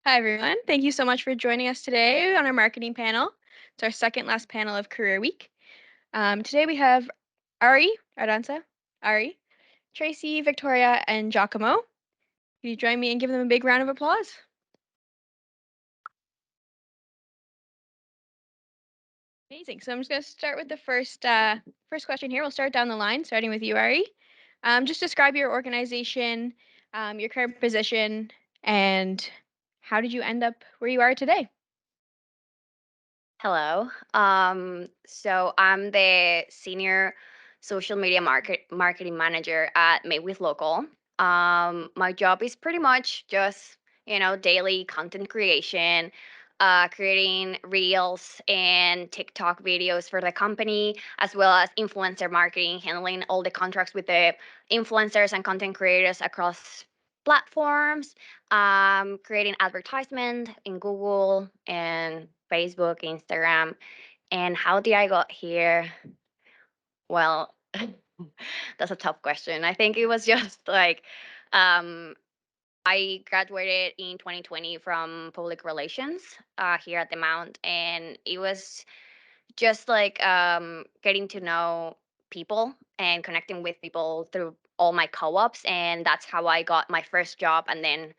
Hi, everyone. Thank you so much for joining us today on our marketing panel. It's our second last panel of Career Week. Today we have Ari, Ardanza, Ari, Tracey, Victoria, and Giacomo. Can you join me and give them a big round of applause? Amazing. So I'm just going to start with the first question here. We'll start down the line, starting with you, Ari. Just describe your organization, your current position, and how did you end up where you are today? Hello. So I'm the senior social media marketing manager at Made with Local. My job is pretty much just, daily content creation, creating reels and TikTok videos for the company, as well as influencer marketing, handling all the contracts with the influencers and content creators across platforms, creating advertisement in Google and Facebook, Instagram. And how did I got here? Well, that's a tough question. I think it was just like um, I graduated in 2020 from public relations here at the Mount, and it was just like getting to know people and connecting with people through all my co-ops, and that's how I got my first job. And then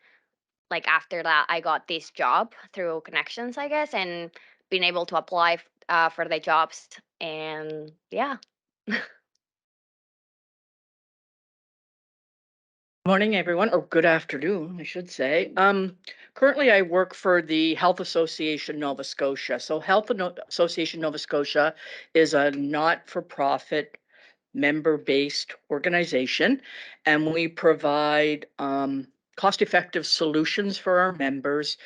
like after that I got this job through connections, I guess, and being able to apply for the jobs. And yeah. Morning, everyone, or good afternoon, I should say. Currently, I work for the Health Association Nova Scotia. So, Association Nova Scotia is a not-for-profit, member-based organization, and we provide cost-effective solutions for our members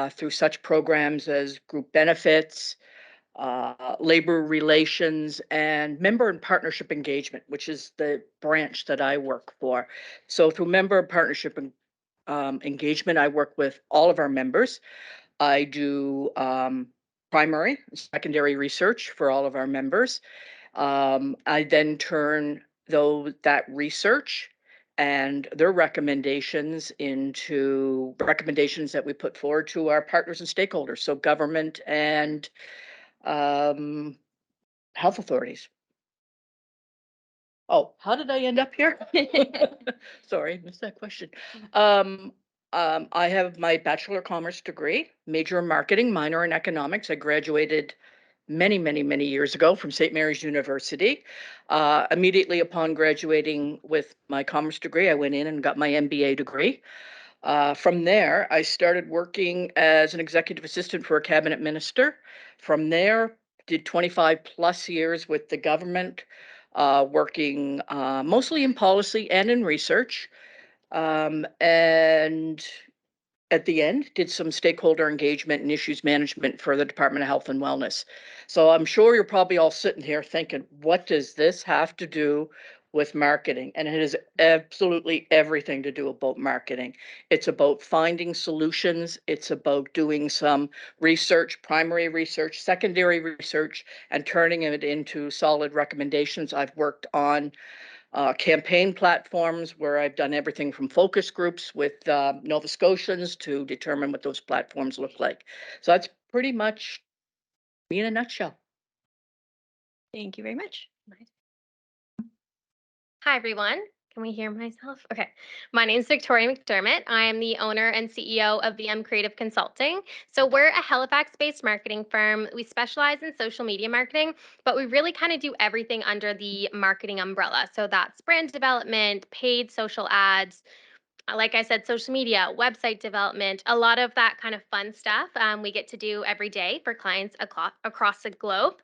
through such programs as group benefits, labor relations, and member and partnership engagement, which is the branch that I work for. So through member and partnership engagement, I work with all of our members. I do primary and secondary research for all of our members. I then turn that research and their recommendations into recommendations that we put forward to our partners and stakeholders, so government and um, health authorities. Oh, how did I end up here? Sorry, missed that question. Um, I have my Bachelor of Commerce degree, major in marketing, minor in economics. I graduated many, many, many years ago from St. Mary's University. Immediately upon graduating with my commerce degree, I went in and got my MBA degree. From there, I started working as an executive assistant for a cabinet minister. From there, did 25 plus years with the government, working mostly in policy and in research. And at the end, did some stakeholder engagement and issues management for the Department of Health and Wellness. So I'm sure you're probably all sitting here thinking, what does this have to do with marketing? And it has absolutely everything to do about marketing. It's about finding solutions. It's about doing some research, primary research, secondary research, and turning it into solid recommendations. I've worked on campaign platforms where I've done everything from focus groups with Nova Scotians to determine what those platforms look like. So that's pretty much me in a nutshell. Thank you very much. Hi, everyone. Can we hear myself? Okay. My name is Victoria McDermott. I am the owner and CEO of VM Creative Consulting. So, we're a Halifax based marketing firm. We specialize in social media marketing, but we really kind of do everything under the marketing umbrella. So, that's brand development, paid social ads, like I said, social media, website development, a lot of that kind of fun stuff we get to do every day for clients across the globe.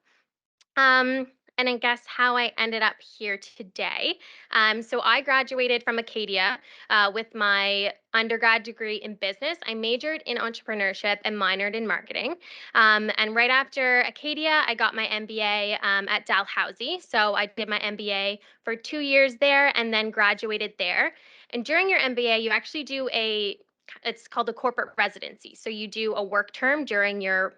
Um, and I guess how I ended up here today. So I graduated from Acadia with my undergrad degree in business. I majored in entrepreneurship and minored in marketing. And right after Acadia, I got my MBA at Dalhousie. So I did my MBA for 2 years there and then graduated there. And during your MBA, you actually do it's called a corporate residency. So you do a work term during your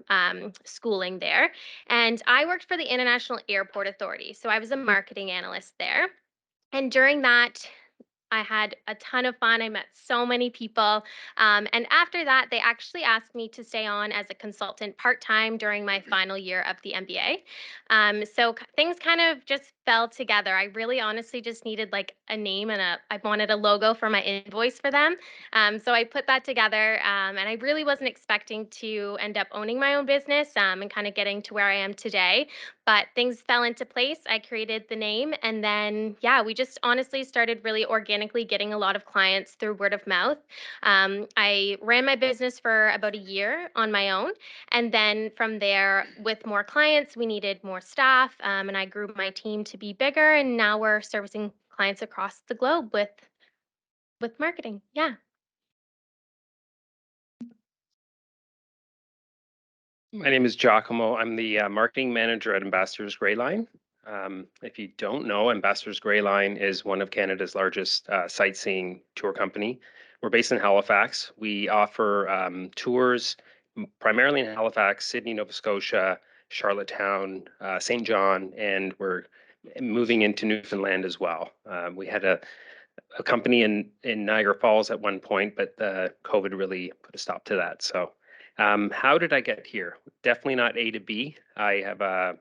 schooling there. And I worked for the International Airport Authority. So I was a marketing analyst there. And during that I had a ton of fun. I met so many people. And after that, they actually asked me to stay on as a consultant part time during my final year of the MBA. Things kind of just fell together. I really honestly just needed like a name and I wanted a logo for my invoice for them. So I put that together, and I really wasn't expecting to end up owning my own business, and kind of getting to where I am today. But things fell into place. I created the name, and then, yeah, we just honestly started really organically getting a lot of clients through word of mouth. I ran my business for about a year on my own. And then from there, with more clients, we needed more staff, and I grew my team to be bigger. And now we're servicing clients across the globe with marketing. Yeah. My name is Giacomo. I'm the marketing manager at Ambassadors Grey Line. If you don't know, Ambassadors Grey Line is one of Canada's largest sightseeing tour company. We're based in Halifax. We offer tours primarily in Halifax, Sydney, Nova Scotia, Charlottetown, St. John, and we're moving into Newfoundland as well. We had a company in Niagara Falls at one point, but the COVID really put a stop to that. So, how did I get here? Definitely not A to B. I have a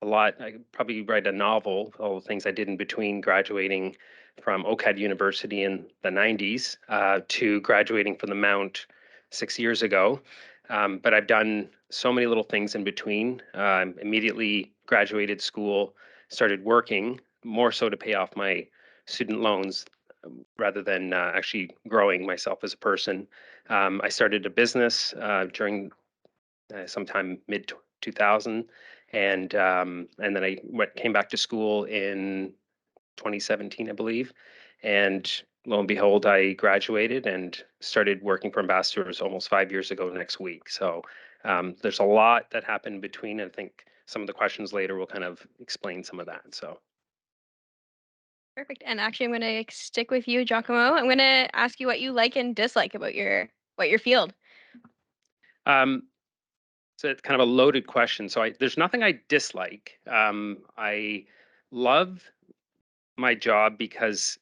lot. I could probably write a novel. All the things I did in between graduating from OCAD University in the '90s to graduating from the Mount 6 years ago. But I've done so many little things in between. Immediately graduated school, started working more so to pay off my student loans rather than actually growing myself as a person. I started a business during sometime mid 2000, and then I came back to school in 2017, I believe, and lo and behold, I graduated and started working for Ambassadors almost 5 years ago next week. So there's a lot that happened in between. I think some of the questions later will kind of explain some of that. So. Perfect. And actually, I'm going to stick with you, Giacomo. I'm going to ask you what you like and dislike about your field. Um, So it's kind of a loaded question. So there's nothing I dislike. I love my job because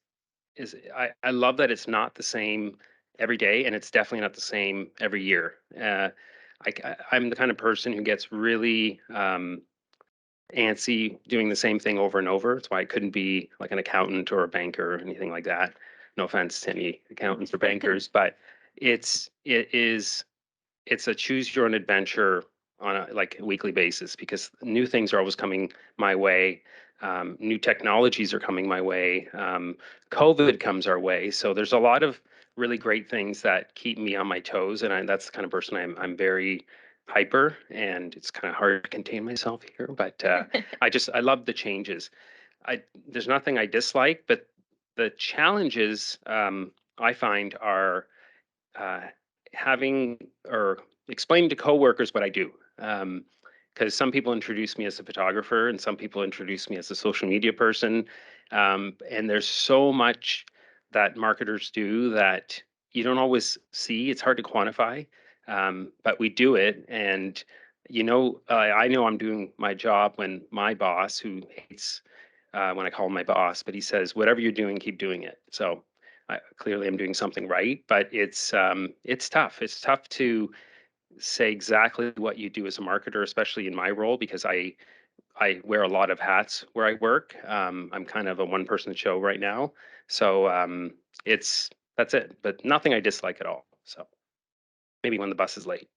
I love that it's not the same every day, and it's definitely not the same every year. I'm the kind of person who gets really antsy doing the same thing over and over. That's why I couldn't be like an accountant or a banker or anything like that. No offense to any accountants or bankers, but it is it's a choose your own adventure on a like weekly basis because new things are always coming my way. New technologies are coming my way. COVID comes our way, so there's a lot of really great things that keep me on my toes, and that's the kind of person I'm very hyper, and it's kind of hard to contain myself here. But I love the changes. There's nothing I dislike, but the challenges I find are uh, having or explaining to coworkers what I do. Because some people introduce me as a photographer and some people introduce me as a social media person. And there's so much that marketers do that you don't always see. It's hard to quantify, but we do it. And, I know I'm doing my job when my boss, who hates when I call him my boss, but he says, whatever you're doing, keep doing it. So clearly I'm doing something right, but it's tough. It's tough to say exactly what you do as a marketer, especially in my role, because I wear a lot of hats where I work. I'm kind of a one person show right now, so it's that's it. But nothing I dislike at all. So maybe when the bus is late.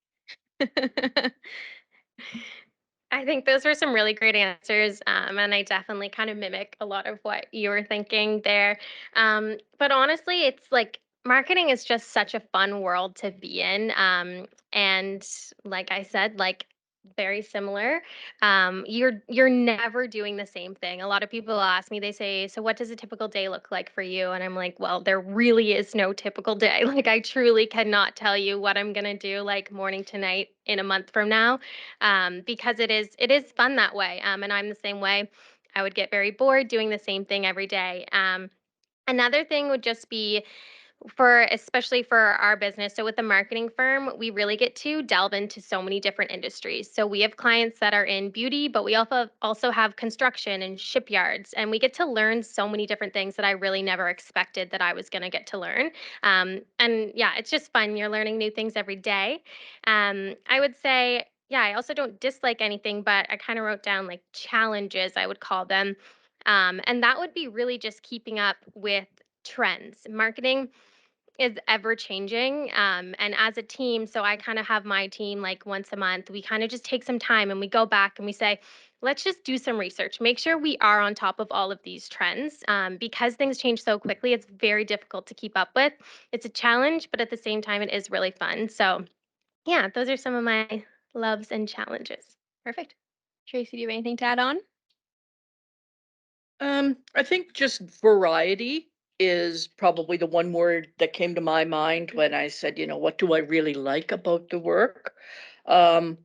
I think those were some really great answers, and I definitely kind of mimic a lot of what you were thinking there. But honestly, it's like marketing is just such a fun world to be in. And like I said, like very similar. You're never doing the same thing. A lot of people ask me, they say, "So what does a typical day look like for you?" And I'm like, "Well, there really is no typical day. Like I truly cannot tell you what I'm gonna do like morning to night in a month from now." Because it is fun that way. And I'm the same way. I would get very bored doing the same thing every day. Another thing would just be especially for our business. So with the marketing firm, we really get to delve into so many different industries. So we have clients that are in beauty, but we also have construction and shipyards, and we get to learn so many different things that I really never expected that I was going to get to learn. And yeah, it's just fun. You're learning new things every day. I would say, yeah, I also don't dislike anything, but I kind of wrote down like challenges, I would call them. And that would be really just keeping up with trends. Marketing is ever changing. And as a team, so I kind of have my team like once a month, we kind of just take some time and we go back and we say, let's just do some research, make sure we are on top of all of these trends. Because things change so quickly, it's very difficult to keep up with. It's a challenge, but at the same time, it is really fun. So, yeah, those are some of my loves and challenges. Perfect. Tracey, do you have anything to add on? I think just variety is probably the one word that came to my mind when I said, what do I really like about the work? Um,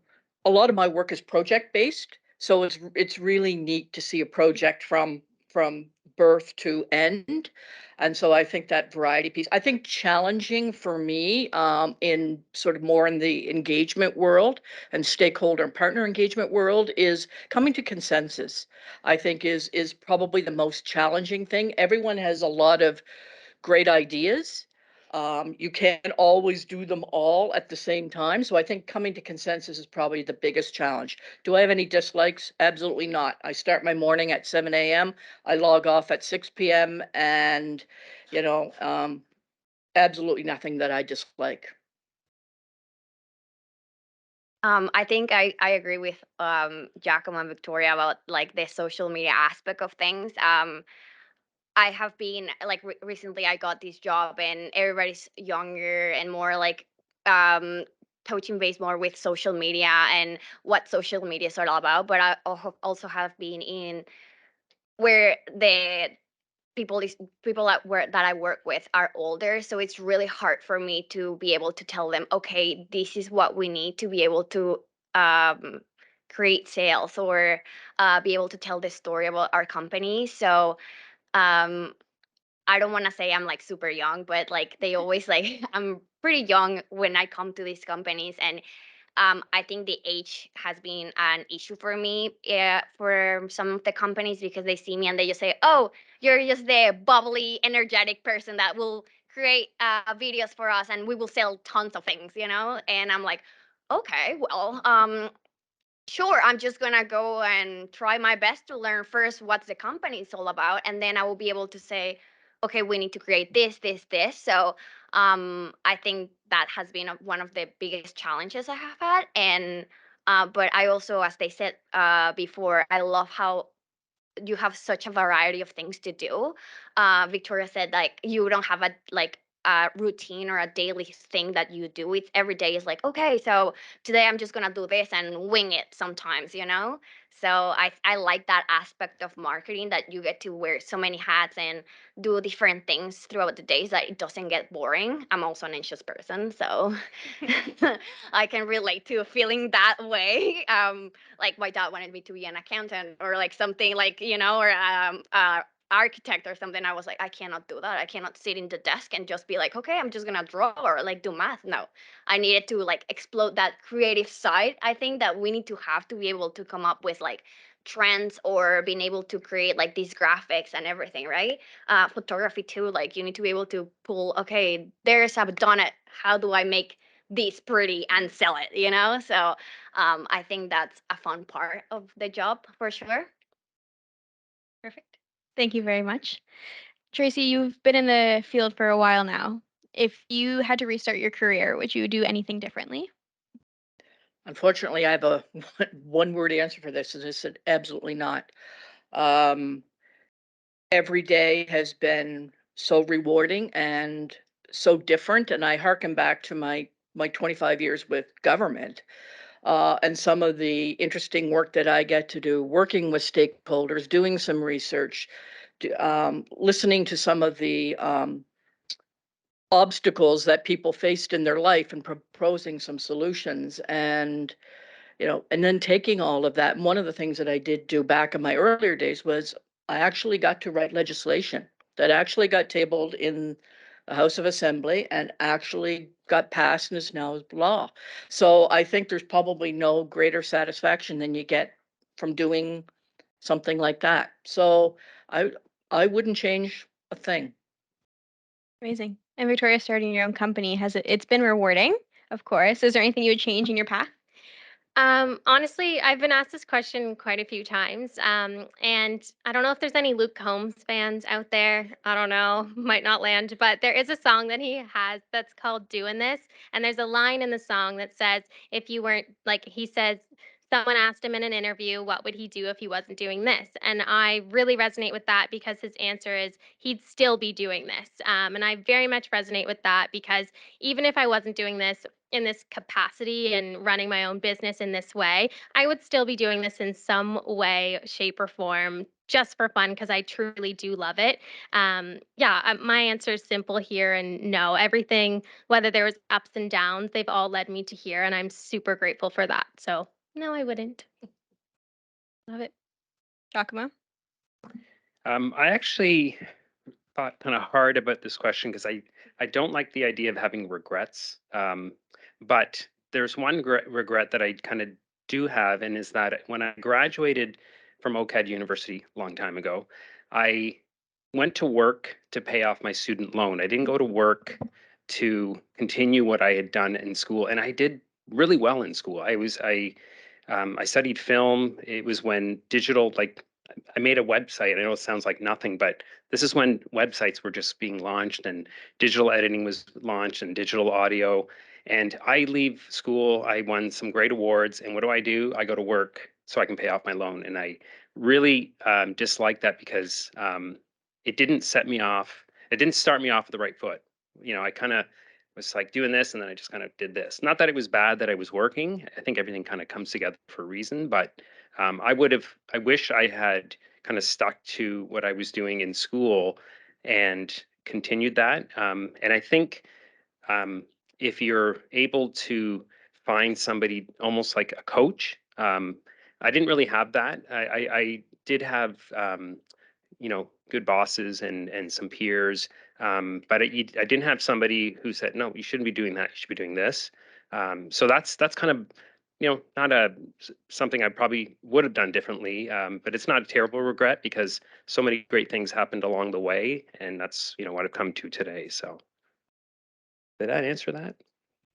a lot of my work is project based, so it's really neat to see a project from birth to end. And so I think that variety piece, I think challenging for me, in sort of more in the engagement world and stakeholder and partner engagement world, is coming to consensus. I think is probably the most challenging thing. Everyone has a lot of great ideas. You can't always do them all at the same time. So I think coming to consensus is probably the biggest challenge. Do I have any dislikes? Absolutely not. I start my morning at 7 a.m. I log off at 6 p.m. and, you know, um, absolutely nothing that I dislike. I think I agree with Giacomo and Victoria about like the social media aspect of things. I have been like recently I got this job and everybody's younger and more like um touching base more with social media and what social media is all about. But I also have been in where the people that I work with are older, so it's really hard for me to be able to tell them, okay, this is what we need to be able to um, create sales or be able to tell the story about our company. So um, I don't want to say I'm like super young, but like they always like I'm pretty young when I come to these companies, and I think the age has been an issue for me, for some of the companies, because they see me and they just say, "Oh, you're just the bubbly, energetic person that will create videos for us, and we will sell tons of things," you know. And I'm like, "Okay, well, sure, I'm just gonna go and try my best to learn first what the company is all about, and then I will be able to say, okay, we need to create this, this, this." So I think that has been one of the biggest challenges I have had, and but I also, as they said before, I love how you have such a variety of things to do. Victoria said like you don't have a routine or a daily thing that you do. It's every day is like, okay, so today I'm just gonna do this and wing it sometimes, you know? So I like that aspect of marketing, that you get to wear so many hats and do different things throughout the days, that it doesn't get boring. I'm also an anxious person, so I can relate to feeling that way. Like my dad wanted me to be an accountant or like something like, or architect or something. I was like, I cannot do that. I cannot sit in the desk and just be like, okay, I'm just gonna draw or like do math. No, I needed to like explode that creative side. I think that we need to have to be able to come up with like trends or being able to create like these graphics and everything, right? Photography too, like you need to be able to pull, okay, there's I've done it, how do I make this pretty and sell it, so I think that's a fun part of the job for sure. Perfect. Thank you very much. Tracey, you've been in the field for a while now. If you had to restart your career, would you do anything differently? Unfortunately, I have a one word answer for this, and I said absolutely not. Um, every day has been so rewarding and so different, and I harken back to my 25 years with government, and some of the interesting work that I get to do, working with stakeholders, doing some research, listening to some of the obstacles that people faced in their life and proposing some solutions, and then taking all of that. And one of the things that I did do back in my earlier days was I actually got to write legislation that actually got tabled in the House of Assembly, and actually got passed and is now law. So I think there's probably no greater satisfaction than you get from doing something like that. So I I wouldn't change a thing. Amazing. And Victoria, starting your own company, it's been rewarding, of course. Is there anything you would change in your path? Honestly, I've been asked this question quite a few times. And I don't know if there's any Luke Combs fans out there. I don't know, might not land, but there is a song that he has that's called Doing This. And there's a line in the song that says, if you weren't, like, he says, someone asked him in an interview, what would he do if he wasn't doing this? And I really resonate with that because his answer is he'd still be doing this. And I very much resonate with that because even if I wasn't doing this, in this capacity and running my own business in this way, I would still be doing this in some way, shape, or form just for fun because I truly do love it. My answer is simple here and no. Everything, whether there was ups and downs, they've all led me to here, and I'm super grateful for that. So no, I wouldn't. Love it. Giacomo? I actually thought kind of hard about this question because I don't like the idea of having regrets. But there's one regret that I kind of do have, and is that when I graduated from OCAD University a long time ago, I went to work to pay off my student loan. I didn't go to work to continue what I had done in school, and I did really well in school. I studied film. It was when digital, like, I made a website. I know it sounds like nothing, but this is when websites were just being launched and digital editing was launched and digital audio. And I leave school, I won some great awards. And what do? I go to work so I can pay off my loan. And I really dislike that because it didn't set me off, it didn't start me off with the right foot. I kind of was like doing this and then I just kind of did this. Not that it was bad that I was working. I think everything kind of comes together for a reason, but I wish I had kind of stuck to what I was doing in school and continued that. And I think um, if you're able to find somebody almost like a coach, I didn't really have that. I did have good bosses and some peers. But I didn't have somebody who said, no, you shouldn't be doing that. You should be doing this. So that's kind of, not something I probably would have done differently. But it's not a terrible regret because so many great things happened along the way, and that's what I've come to today. So did that answer that?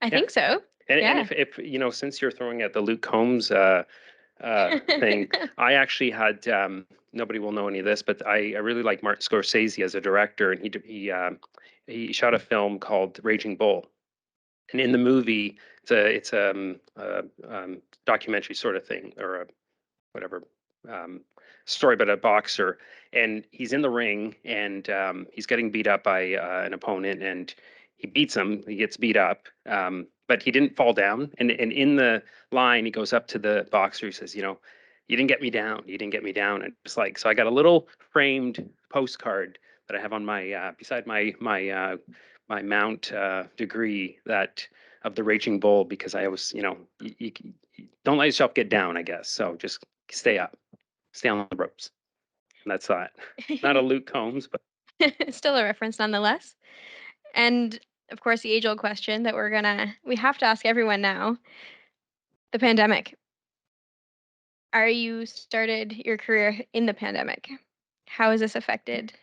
I Yeah. think so. And Yeah. if since you're throwing at the Luke Combs thing. I actually had nobody will know any of this, but I really like Martin Scorsese as a director, and he shot a film called Raging Bull, and in the movie it's a documentary sort of thing or a whatever um, story about a boxer, and he's in the ring and he's getting beat up by an opponent, and he beats him. He gets beat up, but he didn't fall down. And in the line, he goes up to the boxer. He says, "You didn't get me down. You didn't get me down." And it's like, so I got a little framed postcard that I have on my beside my mount degree that of the Raging Bull because I always, you don't let yourself get down, I guess. So just stay up, stay on the ropes. And that's that. Not a Luke Combs, but Still a reference nonetheless. And of course, the age-old question that we have to ask everyone now, the pandemic. Are you started your career in the pandemic? How has this affected?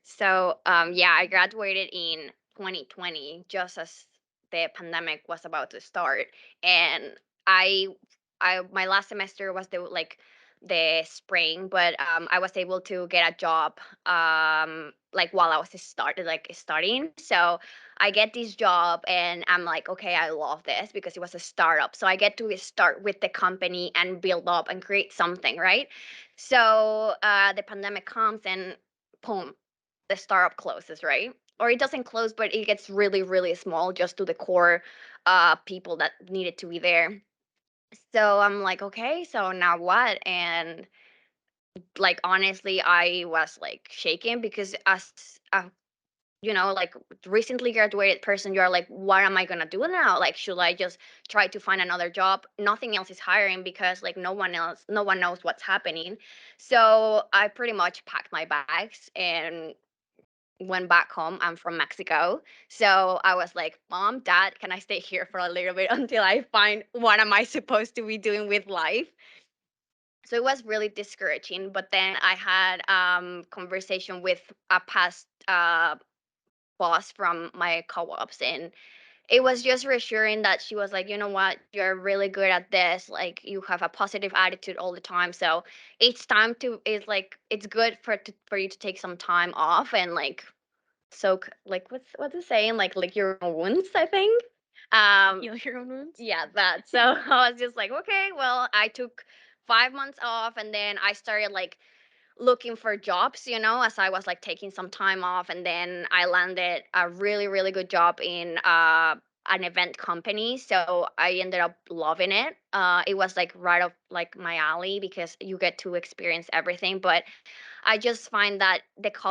So, yeah, I graduated in 2020, just as the pandemic was about to start, and I, my last semester was the spring, but I was able to get a job, like while I was studying. So I get this job, and I'm like, okay, I love this because it was a startup. So I get to start with the company and build up and create something, right? So the pandemic comes and boom, the startup closes, right? Or it doesn't close, but it gets really, really small just to the core people that needed to be there. So I'm like, okay, so now what? And like honestly, I was like shaking because as a like recently graduated person, you're like, what am I gonna do now? Like, should I just try to find another job? Nothing else is hiring because like no one knows what's happening. So I pretty much packed my bags and went back home. I'm from Mexico. So I was like, Mom, Dad, can I stay here for a little bit until I find what am I supposed to be doing with life? So it was really discouraging. But then I had conversation with a past boss from my co-ops, and it was just reassuring that she was like, you know what, you're really good at this, like you have a positive attitude all the time, so it's time to, it's like it's good for you to take some time off and like soak, like what's the saying, like lick your own wounds, I think. Heal your own wounds. Yeah, that. So I was just like, okay, well, I took 5 months off, and then I started like looking for jobs, as I was like taking some time off, and then I landed a really, really good job in an event company. So I ended up loving it. It was like right up like my alley because you get to experience everything. But I just find that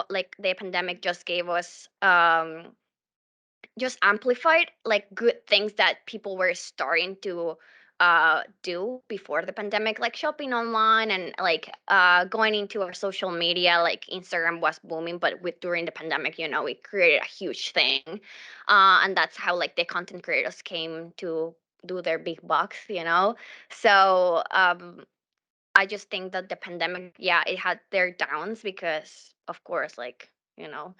like the pandemic just gave us just amplified like good things that people were starting to do before the pandemic, like shopping online and like going into our social media. Like Instagram was booming, but with during the pandemic, it created a huge thing, and that's how like the content creators came to do their big bucks. So I just think that the pandemic, yeah, it had their downs because, of course, like,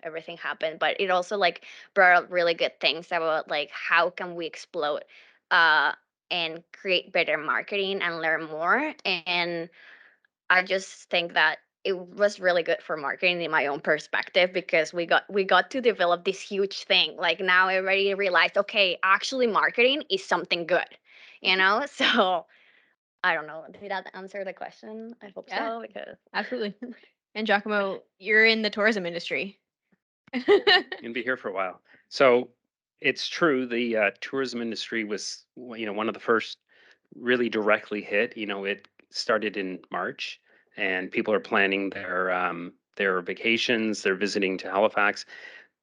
everything happened, but it also like brought up really good things about like how can we explode uh and create better marketing and learn more. And I just think that it was really good for marketing in my own perspective because we got to develop this huge thing. Like now everybody realized, okay, actually marketing is something good. So I don't know. Did that answer the question? I hope Yeah. so, because Absolutely. And Giacomo, you're in the tourism industry. Gonna be here for a while. So it's true. The tourism industry was, one of the first really directly hit. It started in March, and people are planning their vacations. They're visiting to Halifax.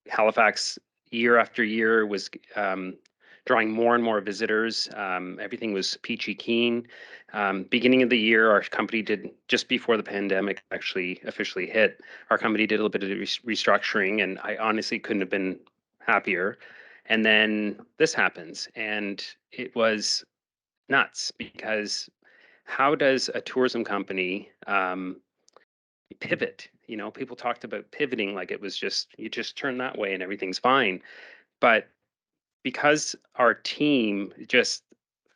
Halifax, year after year, was drawing more and more visitors. Everything was peachy keen. Beginning of the year, our company did, just before the pandemic actually officially hit, our company did a little bit of restructuring, and I honestly couldn't have been happier. And then this happens, and it was nuts because how does a tourism company pivot? People talked about pivoting like it was just, you just turn that way and everything's fine. But because our team, just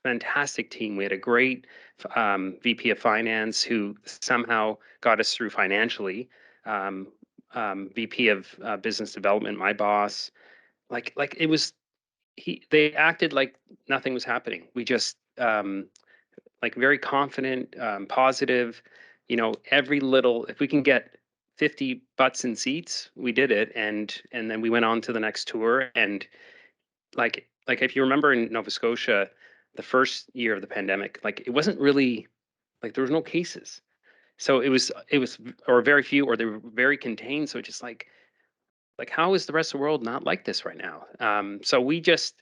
fantastic team, we had a great VP of finance who somehow got us through financially. VP of business development, my boss, like it was, they acted like nothing was happening. We just like very confident, positive. Every little, if we can get 50 butts in seats, we did it, and then we went on to the next tour. And like if you remember in Nova Scotia, the first year of the pandemic, like it wasn't really, like there was no cases, so it was or very few, or they were very contained. So it's just like how is the rest of the world not like this right now? So we just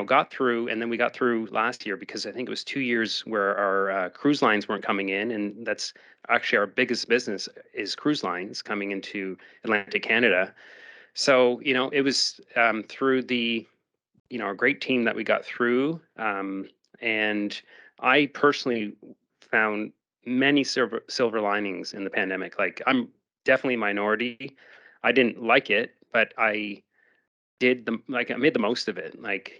got through, and then we got through last year because I think it was 2 years where our cruise lines weren't coming in, and that's actually our biggest business is cruise lines coming into Atlantic Canada. So it was through the a great team that we got through, and I personally found many silver linings in the pandemic. Like I'm definitely a minority. I didn't like it, but I made the most of it. Like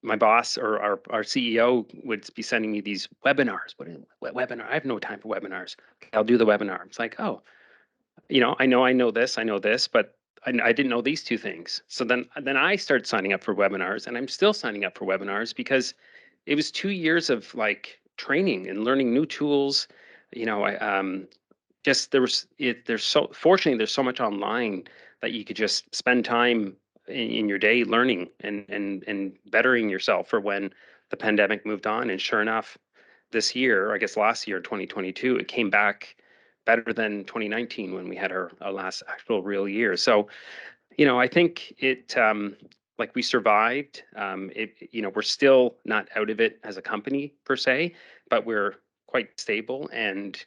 my boss or our CEO would be sending me these webinars. What webinar? I have no time for webinars. Okay, I'll do the webinar. It's like, oh, I know this, but I didn't know these two things. So then I started signing up for webinars, and I'm still signing up for webinars because it was 2 years of like training and learning new tools. I just there's so fortunately there's so much online that you could just spend time in your day learning and bettering yourself for when the pandemic moved on. And sure enough, this year, I guess last year, 2022, it came back better than 2019 when we had our last actual real year. So, I think it, like we survived. We're still not out of it as a company per se, but we're quite stable. And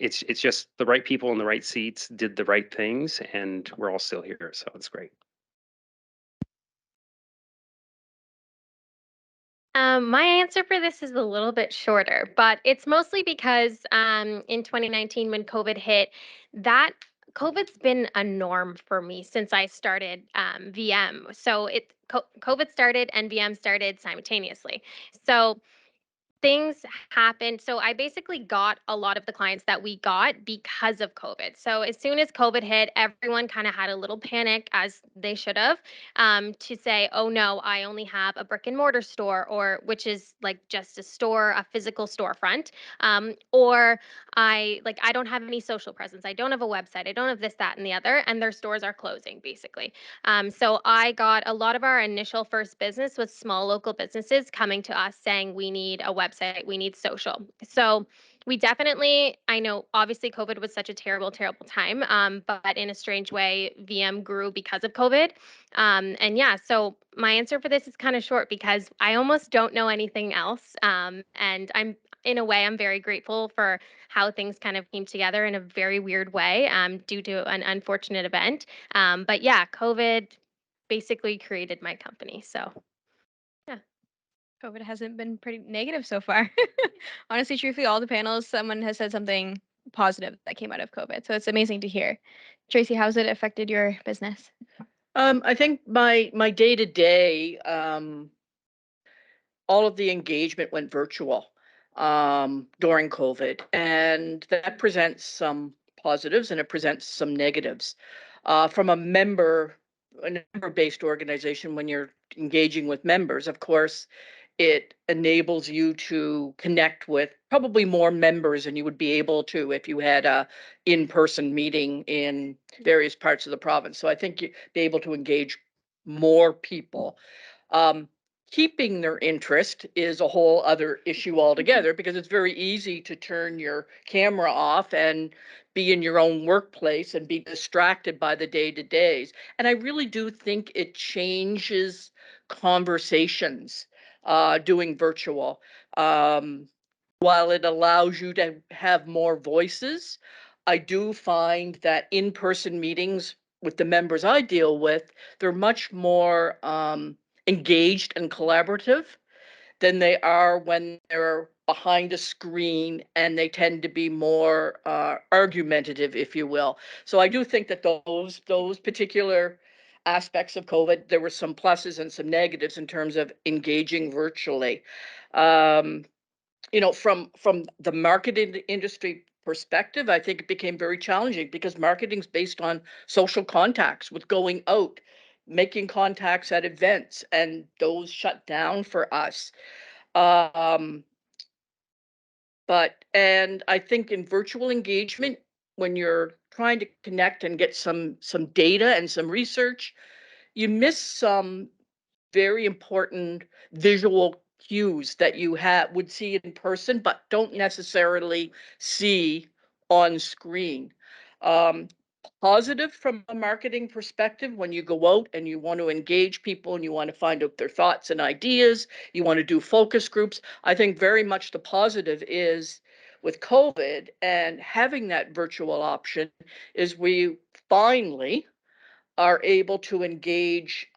it's just the right people in the right seats did the right things, and we're all still here. So it's great. My answer for this is a little bit shorter, but it's mostly because in 2019 when COVID hit, that COVID's been a norm for me since I started VM. So COVID started and VM started simultaneously. So things happened. So I basically got a lot of the clients that we got because of COVID. So as soon as COVID hit, everyone kind of had a little panic, as they should have, to say, "Oh no, I only have a brick and mortar store," or which is like just a store, a physical storefront, or I don't have any social presence. I don't have a website. I don't have this, that, and the other, and their stores are closing basically. So I got a lot of our initial first business was small local businesses coming to us saying we need a website, we need social. So we definitely, I know obviously COVID was such a terrible, terrible time, but in a strange way, VM grew because of COVID. And yeah, so my answer for this is kind of short because I almost don't know anything else. And in a way, I'm very grateful for how things kind of came together in a very weird way due to an unfortunate event. But yeah, COVID basically created my company. So yeah. COVID hasn't been pretty negative so far. Honestly, truthfully, all the panels, someone has said something positive that came out of COVID. So it's amazing to hear. Tracy, how's it affected your business? I think my day to day, all of the engagement went virtual during COVID, and that presents some positives and it presents some negatives. From a member-based organization, when you're engaging with members, of course, it enables you to connect with probably more members than you would be able to if you had a in-person meeting in various parts of the province. So I think you'd be able to engage more people. Um, Keeping their interest is a whole other issue altogether because it's very easy to turn your camera off and be in your own workplace and be distracted by the day-to-days. And I really do think it changes conversations doing virtual. Um, while it allows you to have more voices, I do find that in-person meetings with the members I deal with, they're much more engaged and collaborative than they are when they're behind a screen, and they tend to be more argumentative, if you will. So I do think that those particular aspects of COVID, there were some pluses and some negatives in terms of engaging virtually. Um, from the marketing industry perspective, I think it became very challenging because marketing's based on social contacts, with going out, making contacts at events, and those shut down for us. Um, and I think in virtual engagement, when you're trying to connect and get some data and some research, you miss some very important visual cues that you would see in person, but don't necessarily see on screen. Um, Positive from a marketing perspective, when you go out and you want to engage people and you want to find out their thoughts and ideas, you want to do focus groups. I think very much the positive is with COVID and having that virtual option is we finally are able to engage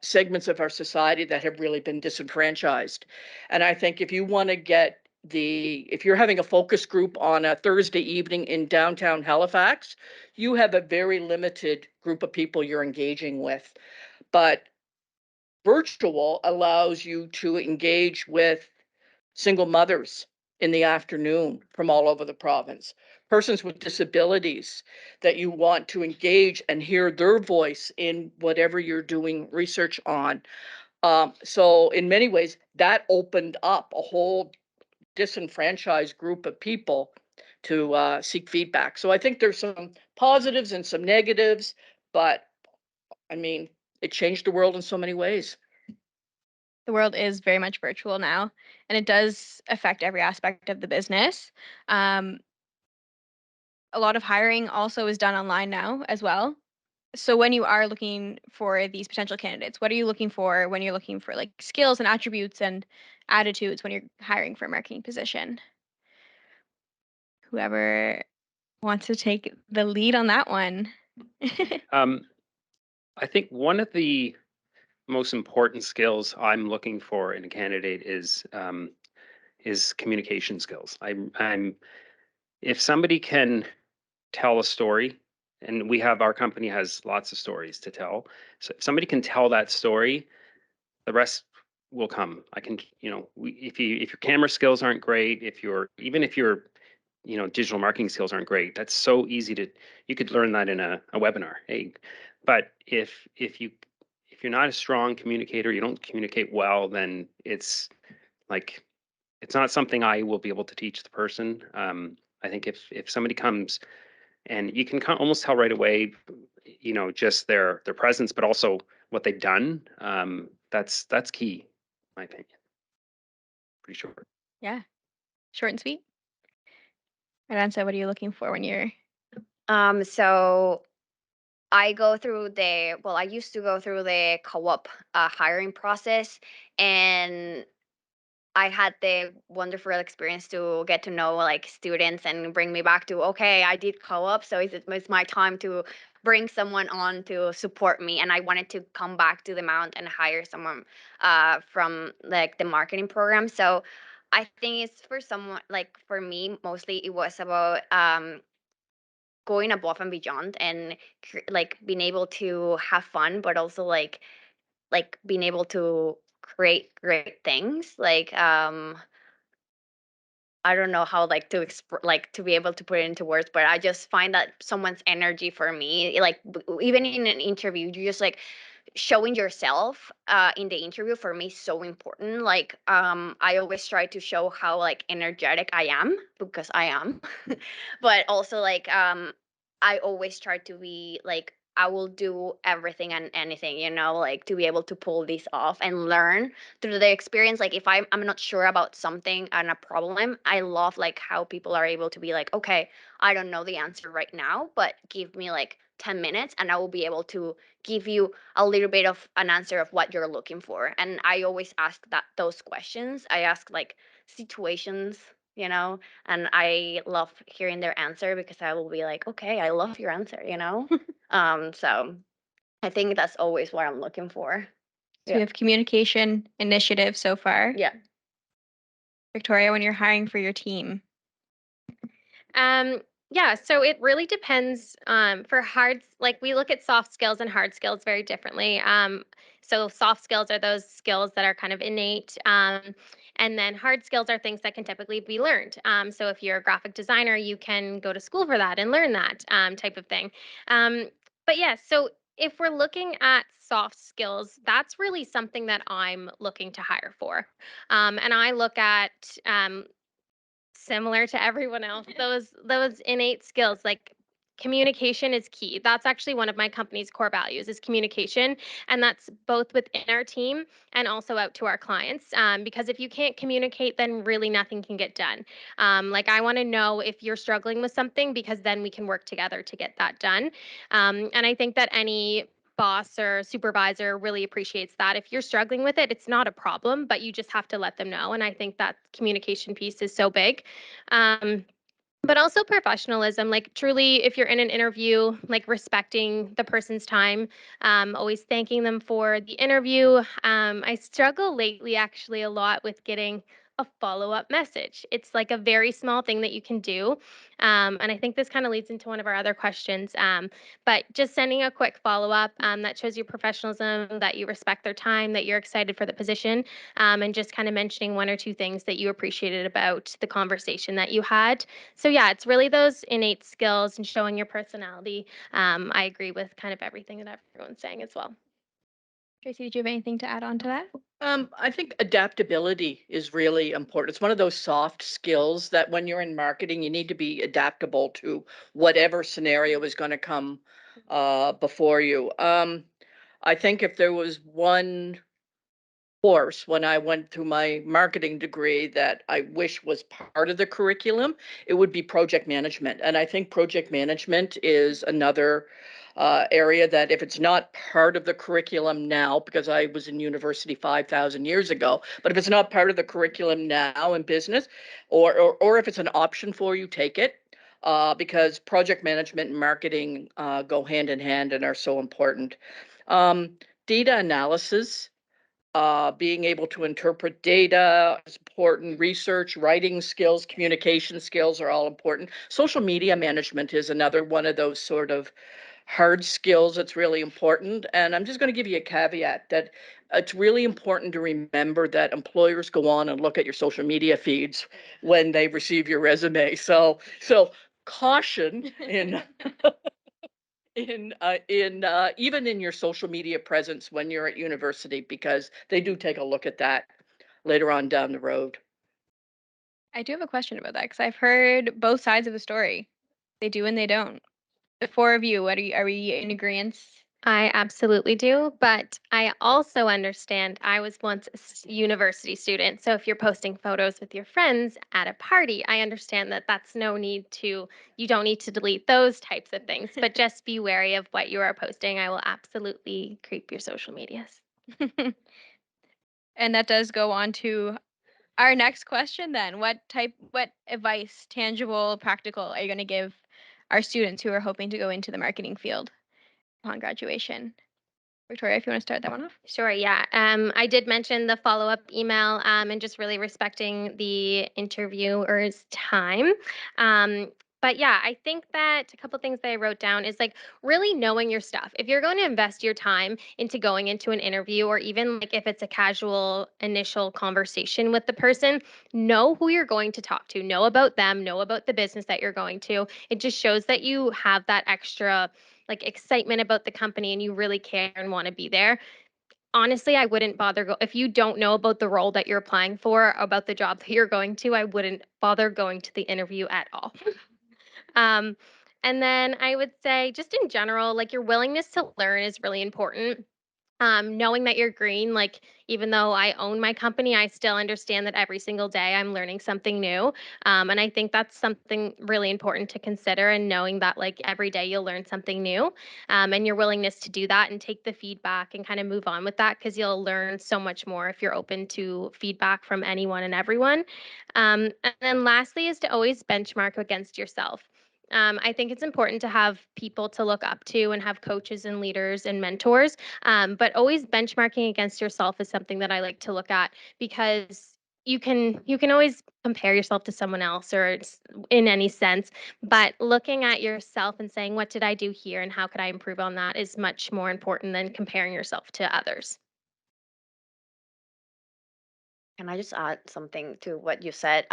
segments of our society that have really been disenfranchised. And I think if you want to if you're having a focus group on a Thursday evening in downtown Halifax, you have a very limited group of people you're engaging with. But virtual allows you to engage with single mothers in the afternoon from all over the province, persons with disabilities that you want to engage and hear their voice in whatever you're doing research on. So, in many ways, that opened up a whole disenfranchised group of people to seek feedback. So, I think there's some positives and some negatives, but I mean, it changed the world in so many ways. The world is very much virtual now, and it does affect every aspect of the business. Um, a lot of hiring also is done online now as well. So when you are looking for these potential candidates, what are you looking for when you're looking for like skills and attributes and attitudes when you're hiring for a marketing position? Whoever wants to take the lead on that one? I think one of the most important skills I'm looking for in a candidate is communication skills. I'm if somebody can tell a story, and our company has lots of stories to tell. So if somebody can tell that story, the rest will come. I can, if your camera skills aren't great, if your digital marketing skills aren't great, that's so easy you could learn that in a webinar. Hey, but if you're not a strong communicator, you don't communicate well, then it's like it's not something I will be able to teach the person. I think if somebody comes and you can almost tell right away, just their presence, but also what they've done. That's key, in my opinion. Pretty short. Yeah, short and sweet. Aranza, what are you looking for when you're? So I used to go through the co-op hiring process, and I had the wonderful experience to get to know like students and bring me back to, okay, I did co-op, so it's my time to bring someone on to support me, and I wanted to come back to the Mount and hire someone from like the marketing program. So I think it's for someone like for me mostly it was about going above and beyond and like being able to have fun, but also like being able to create great things I don't know how like like to be able to put it into words, but I just find that someone's energy for me, like even in an interview, you just like showing yourself in the interview for me is so important. Like I always try to show how like energetic I am because I am, but also like I always try to be like I will do everything and anything, like to be able to pull this off and learn through the experience. Like if I'm not sure about something and a problem, I love like how people are able to be like, okay, I don't know the answer right now, but give me like 10 minutes and I will be able to give you a little bit of an answer of what you're looking for. And I always ask those questions. I ask like situations, and I love hearing their answer because I will be like, okay, I love your answer. So I think that's always what I'm looking for. So we have communication, initiative so far. Yeah. Victoria, when you're hiring for your team. Yeah, so it really depends for like we look at soft skills and hard skills very differently. So soft skills are those skills that are kind of innate. And then hard skills are things that can typically be learned. So if you're a graphic designer, you can go to school for that and learn that type of thing. But yeah, so if we're looking at soft skills, that's really something that I'm looking to hire for. And I look at similar to everyone else, those innate skills like communication is key. That's actually one of my company's core values is communication, and that's both within our team and also out to our clients. Because if you can't communicate, then really nothing can get done. Like I want to know if you're struggling with something because then we can work together to get that done. And I think that any boss or supervisor really appreciates that. If you're struggling with it, it's not a problem, but you just have to let them know. And I think that communication piece is so big. Um, but also professionalism, like truly, if you're in an interview, like respecting the person's time, always thanking them for the interview. I struggle lately actually a lot with getting a follow-up message. It's like a very small thing that you can do. And I think this kind of leads into one of our other questions. But just sending a quick follow-up that shows your professionalism, that you respect their time, that you're excited for the position, and just kind of mentioning one or two things that you appreciated about the conversation that you had. So yeah, it's really those innate skills and showing your personality. I agree with kind of everything that everyone's saying as well. Tracey, did you have anything to add on to that? I think adaptability is really important. It's one of those soft skills that when you're in marketing, you need to be adaptable to whatever scenario is going to come before you. I think if there was one course when I went through my marketing degree that I wish was part of the curriculum, it would be project management. And I think project management is another area that if it's not part of the curriculum now, because I was in university 5,000 years ago, but if it's not part of the curriculum now in business, or if it's an option for you, take it. because project management and marketing go hand in hand and are so important. Data analysis, being able to interpret data is important. Research, writing skills, communication skills are all important. Social media management is another one of those sort of hard skills that's really important. And I'm just going to give you a caveat that it's really important to remember that employers go on and look at your social media feeds when they receive your resume. So caution in in even in your social media presence when you're at university, because they do take a look at that later on down the road. I do have a question about that because I've heard both sides of the story. They do and they don't. The four of you, what are we in agreement? I absolutely do, but I also understand I was once a university student. So if you're posting photos with your friends at a party, I understand that that's no need to, you don't need to delete those types of things, but just be wary of what you are posting. I will absolutely creep your social medias. And that does go on to our next question then. What advice, tangible, practical, are you going to give our students who are hoping to go into the marketing field upon graduation? Victoria, if you want to start that one off. Sure, yeah. I did mention the follow-up email and just really respecting the interviewer's time. Um, but yeah, I think that a couple things that I wrote down is like really knowing your stuff. If you're going to invest your time into going into an interview, or even like if it's a casual initial conversation with the person, know who you're going to talk to, know about them, know about the business that you're going to. It just shows that you have that extra like excitement about the company and you really care and want to be there. Honestly, I wouldn't bother if you don't know about the role that you're applying for, about the job that you're going to, I wouldn't bother going to the interview at all. um, and then I would say just in general, like your willingness to learn is really important. Knowing that you're green, like even though I own my company, I still understand that every single day I'm learning something new. And I think that's something really important to consider, and knowing that like every day you'll learn something new, and your willingness to do that and take the feedback and kind of move on with that, because you'll learn so much more if you're open to feedback from anyone and everyone. And then lastly is to always benchmark against yourself. I think it's important to have people to look up to and have coaches and leaders and mentors, but always benchmarking against yourself is something that I like to look at, because you can always compare yourself to someone else or in any sense, but looking at yourself and saying, what did I do here and how could I improve on that, is much more important than comparing yourself to others. Can I just add something to what you said?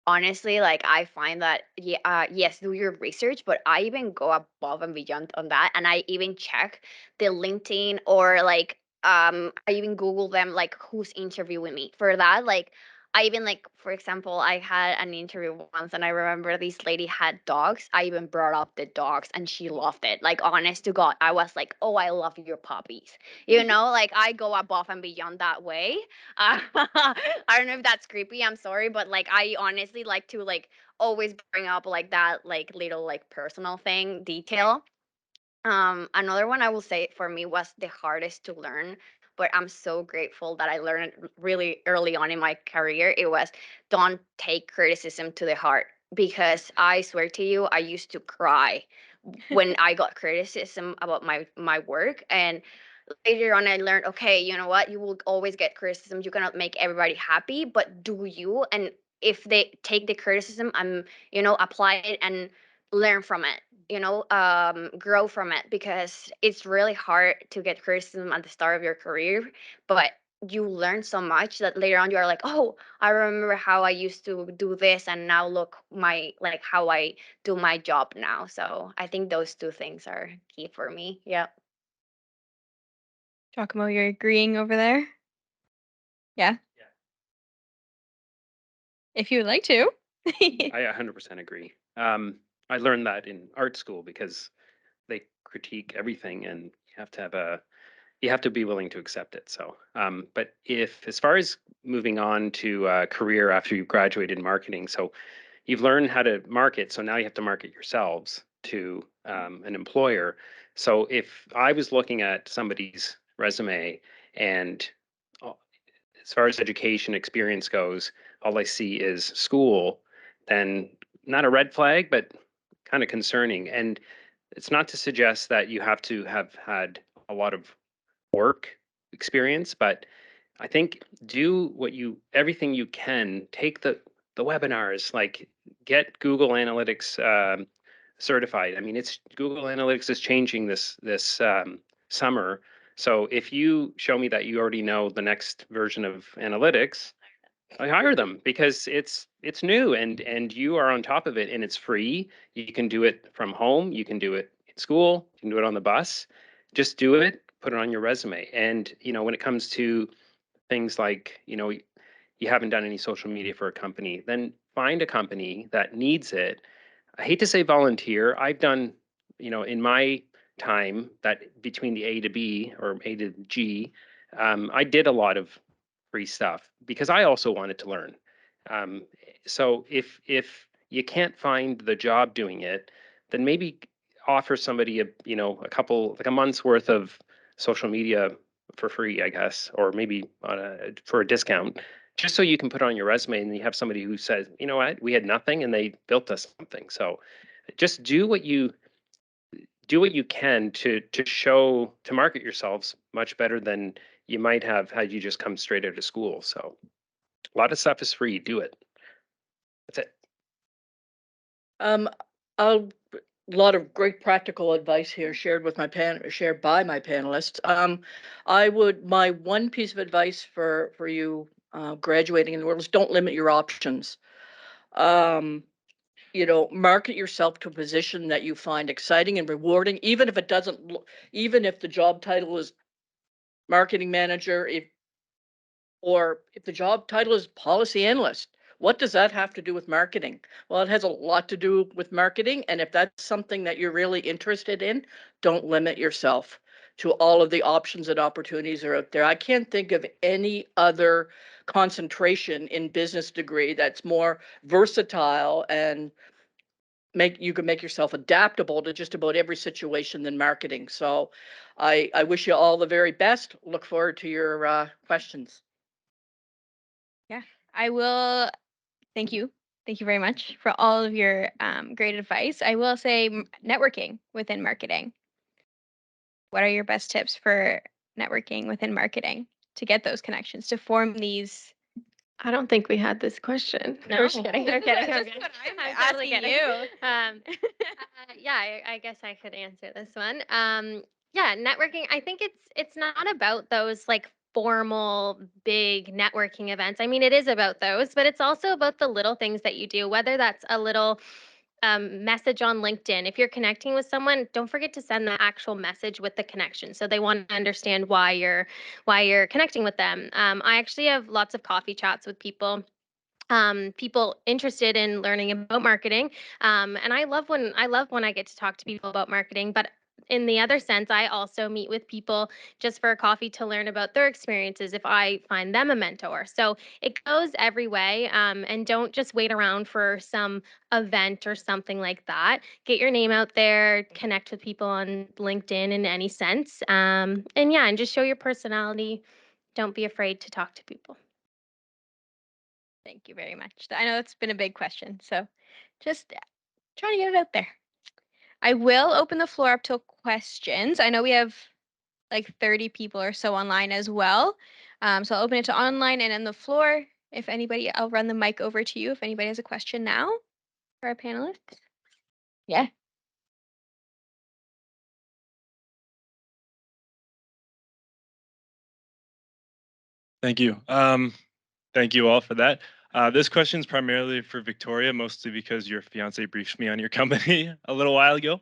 Honestly, like I find that yes, do your research, but I even go above and beyond on that, and I even check the LinkedIn, or like I even Google them, like who's interviewing me for that. Like I even, like, for example, I had an interview once and I remember this lady had dogs. I even brought up the dogs and she loved it. Like, honest to God, I was like, oh, I love your puppies. You know, like I go above and beyond that way. I don't know if that's creepy. I'm sorry, but like I honestly like to like always bring up like that like little like personal thing detail. Another one I will say for me was the hardest to learn, but I'm so grateful that I learned it really early on in my career. It was, don't take criticism to the heart, because I swear to you, I used to cry when I got criticism about my work. And later on I learned, okay, you know what, you will always get criticism, you cannot make everybody happy, but do you, and if they take the criticism and, you know, apply it and learn from it, you know, grow from it, because it's really hard to get criticism at the start of your career, but you learn so much that later on you are like, oh, I remember how I used to do this, and now look my, like how I do my job now. So I think those two things are key for me. Yeah. Giacomo, you're agreeing over there? Yeah. If you would like to. I 100% agree. I learned that in art school because they critique everything, and you have to be willing to accept it. So, but if, as far as moving on to a career after you've graduated in marketing, so you've learned how to market, so now you have to market yourselves to an employer. So if I was looking at somebody's resume and uh, as far as education experience goes, all I see is school, then not a red flag, but kind of concerning. And it's not to suggest that you have to have had a lot of work experience, but I think do everything you can. Take the webinars, like get Google Analytics certified. I mean, it's Google Analytics is changing this summer. So if you show me that you already know the next version of analytics, I hire them because it's new and you are on top of it and it's free. You can do it from home, you can do it in school, you can do it on the bus. Just do it, put it on your resume. And when it comes to things like, you haven't done any social media for a company, then find a company that needs it. I hate to say volunteer. I've done, in my time that between the A to B or A to G, I did a lot of free stuff because I also wanted to learn. Um, so if you can't find the job doing it, then maybe offer somebody a couple like a month's worth of social media for free, I guess, or maybe for a discount, just so you can put on your resume and you have somebody who says, you know what, we had nothing and they built us something. So just do what you can to market yourselves much better than you might have had you just come straight out of school. So a lot of stuff is free. Do it. That's it. A lot of great practical advice here shared by my panelists. My one piece of advice for you graduating in the world is don't limit your options. Market yourself to a position that you find exciting and rewarding, even if it doesn't, even if the job title is marketing manager, or if the job title is policy analyst. What does that have to do with marketing? Well, it has a lot to do with marketing. And if that's something that you're really interested in, don't limit yourself to all of the options and opportunities that are out there. I can't think of any other concentration in business degree that's more versatile and you can make yourself adaptable to just about every situation than marketing. So I wish you all the very best. Look forward to your questions. Yeah, I will. Thank you. Thank you very much for all of your great advice. I will say networking within marketing. What are your best tips for networking within marketing to get those connections, to form these? I don't think we had this question. No, We're just kidding. I'm kidding. I'm This is kidding. what I'm totally asking kidding. you. Yeah, I guess I could answer this one. Yeah, networking. I think it's not about those like formal big networking events. I mean, it is about those, but it's also about the little things that you do, whether that's a little message on LinkedIn. If you're connecting with someone, don't forget to send the actual message with the connection, so they want to understand why you're connecting with them. I actually have lots of coffee chats with people interested in learning about marketing. And I love when I get to talk to people about marketing, but in the other sense, I also meet with people just for a coffee to learn about their experiences if I find them a mentor. So it goes every way. And don't just wait around for some event or something like that. Get your name out there, connect with people on LinkedIn in any sense. And yeah, and just show your personality. Don't be afraid to talk to people. Thank you very much. I know it's been a big question, so just trying to get it out there. I will open the floor up to questions. I know we have like 30 people or so online as well. So I'll open it to online and on the floor. If anybody, I'll run the mic over to you if anybody has a question now for our panelists. Yeah. Thank you. Thank you all for that. This question is primarily for Victoria, mostly because your fiance briefed me on your company a little while ago.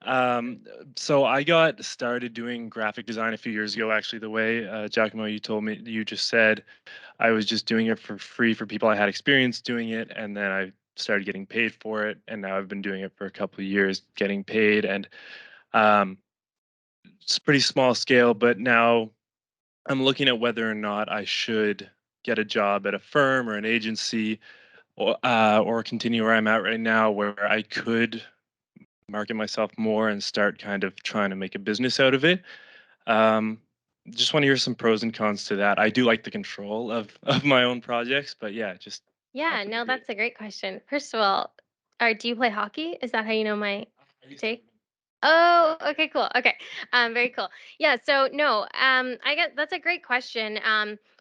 um, so I got started doing graphic design a few years ago. Actually, the way Giacomo, you just said, I was just doing it for free for people I had experience doing it, and then I started getting paid for it, and now I've been doing it for a couple of years, getting paid, and um, it's pretty small scale, but now I'm looking at whether or not I should get a job at a firm or an agency, or continue where I'm at right now, where I could market myself more and start kind of trying to make a business out of it. Um, just want to hear some pros and cons to that. I do like the control of my own projects, but yeah, just Yeah, no, that's a great question. First of all, do you play hockey? Is that how you know my take? Oh, okay, cool. Okay. Very cool. Yeah, so no, I get that's a great question.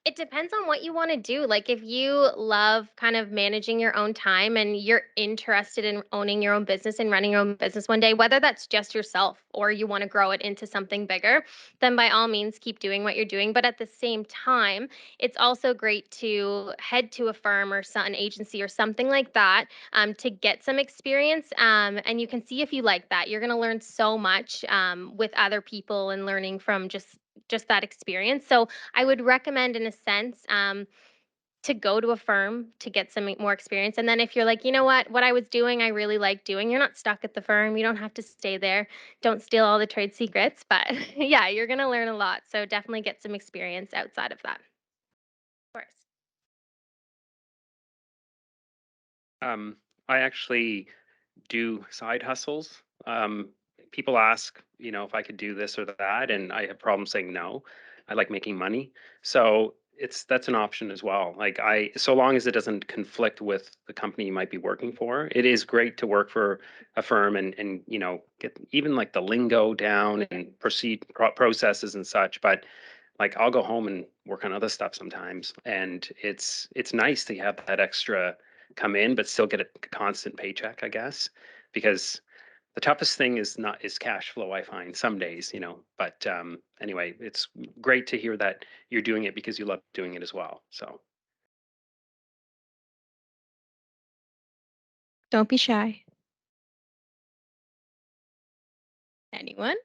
It depends on what you want to do. Like if you love kind of managing your own time and you're interested in owning your own business and running your own business one day, whether that's just yourself or you want to grow it into something bigger, then by all means keep doing what you're doing. But at the same time, it's also great to head to a firm or an agency or something like that to get some experience. And you can see if you like that. You're going to learn so much with other people and learning from just that experience. So I would recommend, in a sense, to go to a firm to get some more experience. And then if you're like, you know what I was doing, I really like doing. You're not stuck at the firm. You don't have to stay there. Don't steal all the trade secrets. But yeah, you're going to learn a lot. So definitely get some experience outside of that. Of course. I actually do side hustles. People ask, if I could do this or that, and I have problems saying no. I like making money, so that's an option as well. Like so long as it doesn't conflict with the company you might be working for, it is great to work for a firm and get even like the lingo down and processes and such. But like I'll go home and work on other stuff sometimes, and it's nice to have that extra come in, but still get a constant paycheck, I guess, because the toughest thing is cash flow. I find some days, but anyway, it's great to hear that you're doing it because you love doing it as well. So Don't be shy. Anyone?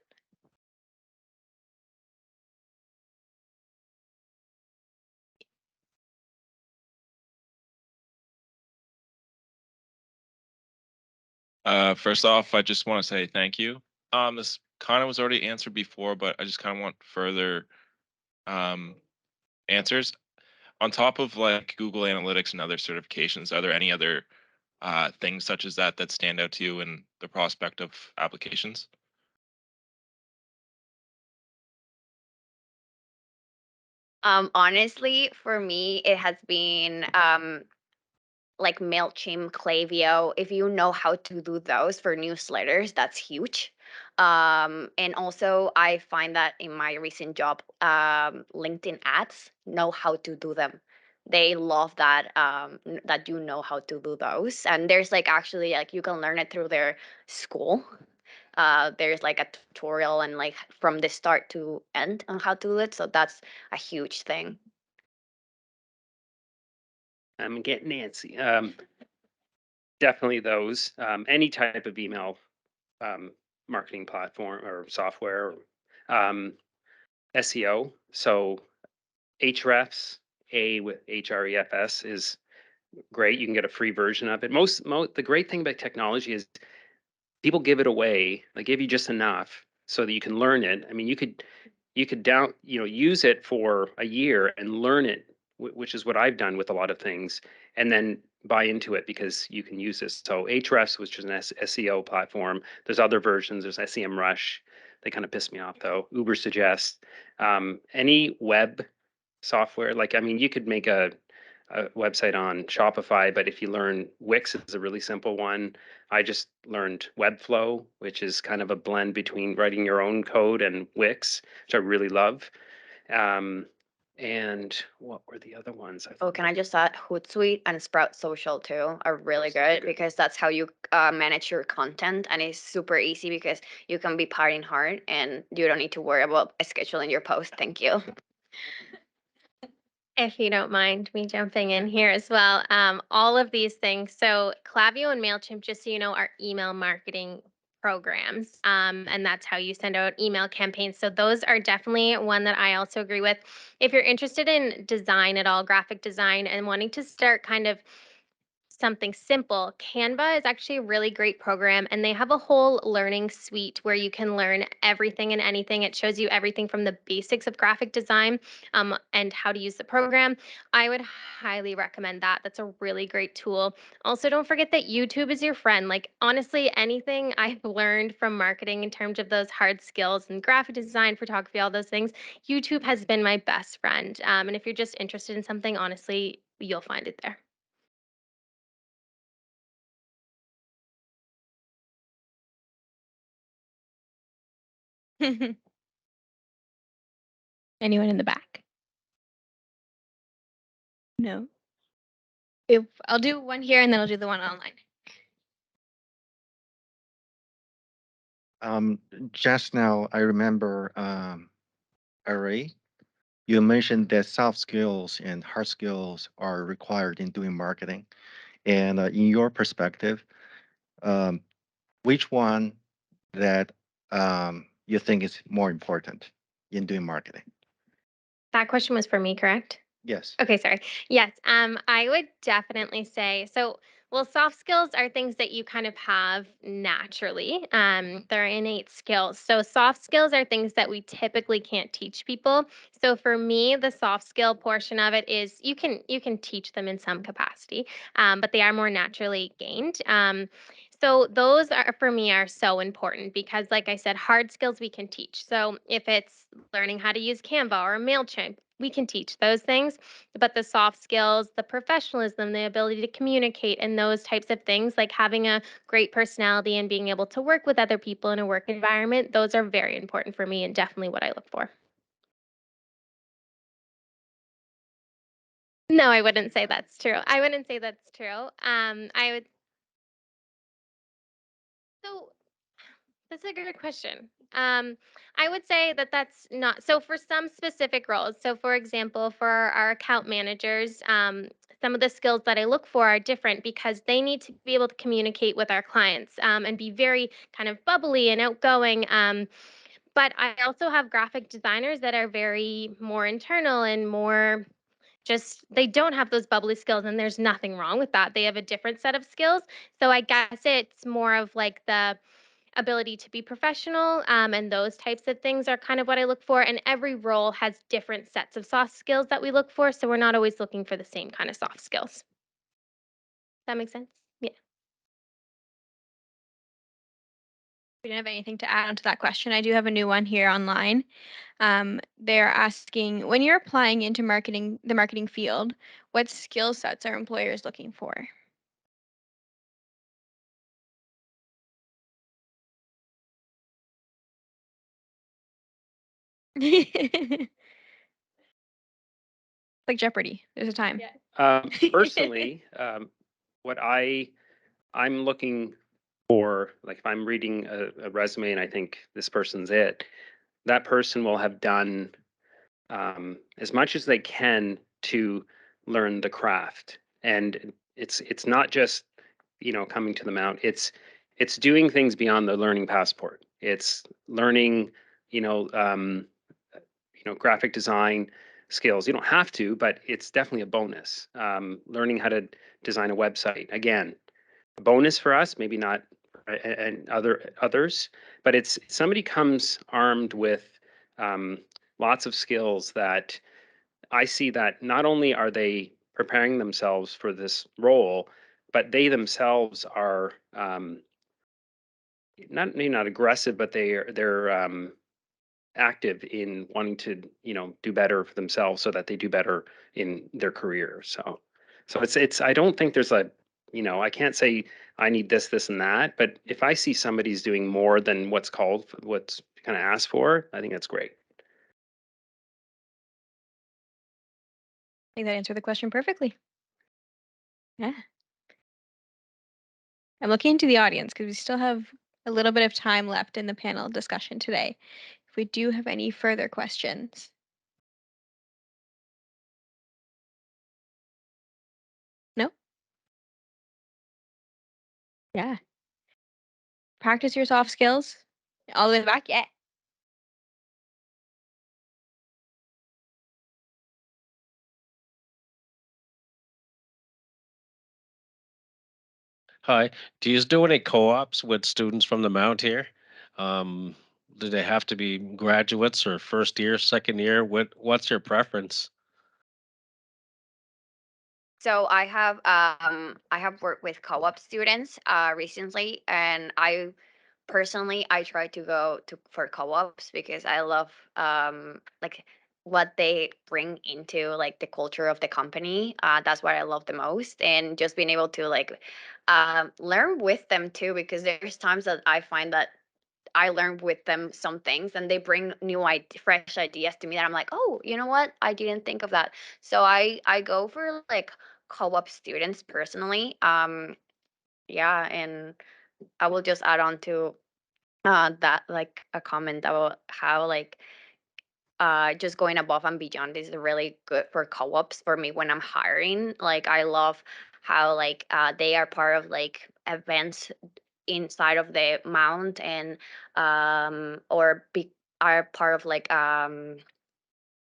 First off, I just want to say thank you. This kind of was already answered before, but I just kind of want further um, answers. On top of like Google Analytics and other certifications, are there any other things such as that stand out to you in the prospect of applications? Honestly, for me, it has been like MailChimp, Klaviyo. If you know how to do those for newsletters, that's huge. And also, I find that in my recent job, LinkedIn ads know how to do them. They love that that you know how to do those. And there's like actually like you can learn it through their school. There's like a tutorial and like from the start to end on how to do it. So that's a huge thing. I'm getting Nancy. Definitely those. Any type of email marketing platform or software, um, SEO. So Hrefs, A with Hrefs is great. You can get a free version of it. The great thing about technology is people give it away. They give you just enough so that you can learn it. I mean, you could use it for a year and learn it, which is what I've done with a lot of things, and then buy into it because you can use this. So Ahrefs, which is an SEO platform. There's other versions. There's SEMrush. They kind of piss me off though. Uber Suggest. Any web software. Like, I mean, you could make a website on Shopify, but if you learn Wix is a really simple one. I just learned Webflow, which is kind of a blend between writing your own code and Wix, which I really love. Um, and what were the other ones? Oh, can I just add Hootsuite and Sprout Social too are really good because that's how you manage your content and it's super easy because you can be partying hard and you don't need to worry about scheduling your post. Thank you. If you don't mind me jumping in here as well, all of these things. So Klaviyo and MailChimp, just so you know, are email marketing programs. And that's how you send out email campaigns. So those are definitely one that I also agree with. If you're interested in design at all, graphic design, and wanting to start kind of something simple, Canva is actually a really great program and they have a whole learning suite where you can learn everything and anything. It shows you everything from the basics of graphic design and how to use the program. I would highly recommend that. That's a really great tool. Also, don't forget that YouTube is your friend. Like, honestly, anything I've learned from marketing in terms of those hard skills and graphic design, photography, all those things, YouTube has been my best friend. And if you're just interested in something, honestly, you'll find it there. Anyone in the back? No. If I'll do one here and then I'll do the one online. Just now, I remember, Array, you mentioned that soft skills and hard skills are required in doing marketing. And in your perspective, um, which one that you think is more important in doing marketing? That question was for me, correct? Yes. Okay, sorry. Yes, I would definitely say so. Well, soft skills are things that you kind of have naturally. They're innate skills. So soft skills are things that we typically can't teach people. So for me, the soft skill portion of it is you can teach them in some capacity, but they are more naturally gained. So those are for me are so important because, like I said, hard skills we can teach. So if it's learning how to use Canva or Mailchimp, we can teach those things, but the soft skills, the professionalism, the ability to communicate, and those types of things, like having a great personality and being able to work with other people in a work environment, those are very important for me and definitely what I look for. No, I wouldn't say that's true. I wouldn't say that's true. I would. So that's a good question. I would say that that's not so for some specific roles. So, for example, for our account managers, some of the skills that I look for are different because they need to be able to communicate with our clients and be very kind of bubbly and outgoing. But I also have graphic designers that are very more internal and more just they don't have those bubbly skills and there's nothing wrong with that. They have a different set of skills. So I guess it's more of like the ability to be professional and those types of things are kind of what I look for. And every role has different sets of soft skills that we look for. So we're not always looking for the same kind of soft skills. That makes sense? Yeah. We didn't have anything to add on to that question. I do have a new one here online. They're asking when you're applying into marketing, the marketing field, what skill sets are employers looking for? Like Jeopardy. There's a time. Personally, what I'm looking for, like if I'm reading a resume and I think this person's it, that person will have done as much as they can to learn the craft. And it's not just coming to the mount. It's doing things beyond the learning passport. It's learning you know um, graphic design skills. You don't have to, but it's definitely a bonus. Learning how to design a website, again, a bonus for us, maybe not and others, but it's somebody comes armed with um, lots of skills that I see that not only are they preparing themselves for this role, but they themselves are not maybe not aggressive, but they're active in wanting to do better for themselves so that they do better in their career. So it's I don't think there's a I can't say I need this and that, but if I see somebody's doing more than what's kind of asked for, I think that's great. I think that answered the question perfectly. Yeah. I'm looking into the audience because we still have a little bit of time left in the panel discussion today. If we do have any further questions. No? Yeah. Practice your soft skills. All the way in the back? Yeah. Hi. Do you do any co-ops with students from the Mount here? Um, do they have to be graduates or first year, second year? What's your preference? So I have worked with co-op students recently, and I try to go to for co-ops because I love like what they bring into like the culture of the company. That's what I love the most, and just being able to like learn with them too. Because there's times that I find that I learn with them some things, and they bring fresh ideas to me that I'm like, oh, you know what? I didn't think of that. So I go for like co-op students personally. Yeah, and I will just add on to that, like a comment about how like just going above and beyond is really good for co-ops for me when I'm hiring. Like I love how like they are part of like events inside of the mount, and are part of like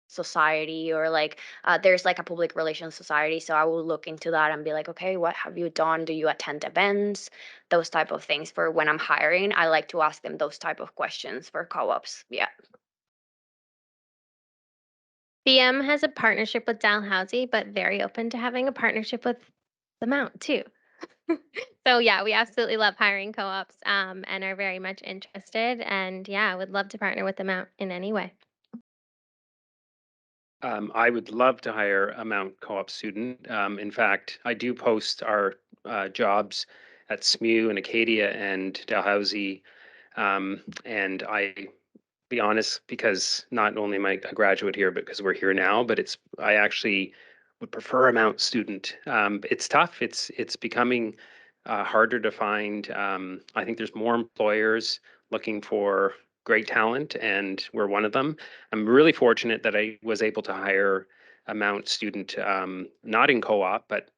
society, or like there's like a public relations society, so I will look into that and be like, okay, what have you done? Do you attend events? Those type of things. For when I'm hiring, I like to ask them those type of questions for co-ops. Yeah. BM has a partnership with Dalhousie, but very open to having a partnership with the Mount too. So yeah, we absolutely love hiring co-ops, and are very much interested. And yeah, would love to partner with the Mount in any way. I would love to hire a Mount Co-op student. In fact, I do post our jobs at SMU and Acadia and Dalhousie, and I be honest, because not only am I a graduate here, but because we're here now, but I actually would prefer a Mount student. It's tough. It's becoming harder to find. I think there's more employers looking for great talent, and we're one of them. I'm really fortunate that I was able to hire a Mount student, not in co-op, but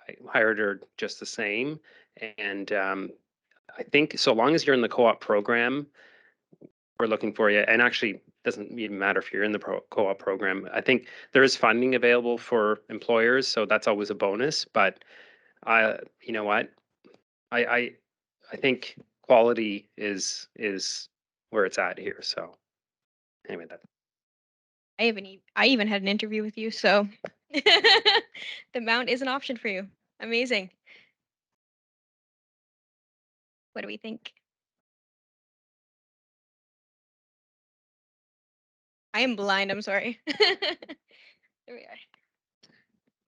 I hired her just the same. And I think so long as you're in the co-op program, we're looking for you. And actually, doesn't even matter if you're in the co-op program. I think there is funding available for employers, so that's always a bonus. But you know what? I I, I think quality is where it's at here. So anyway, that I even had an interview with you, so the Mount is an option for you. Amazing. What do we think? I am blind. I'm sorry. There we are.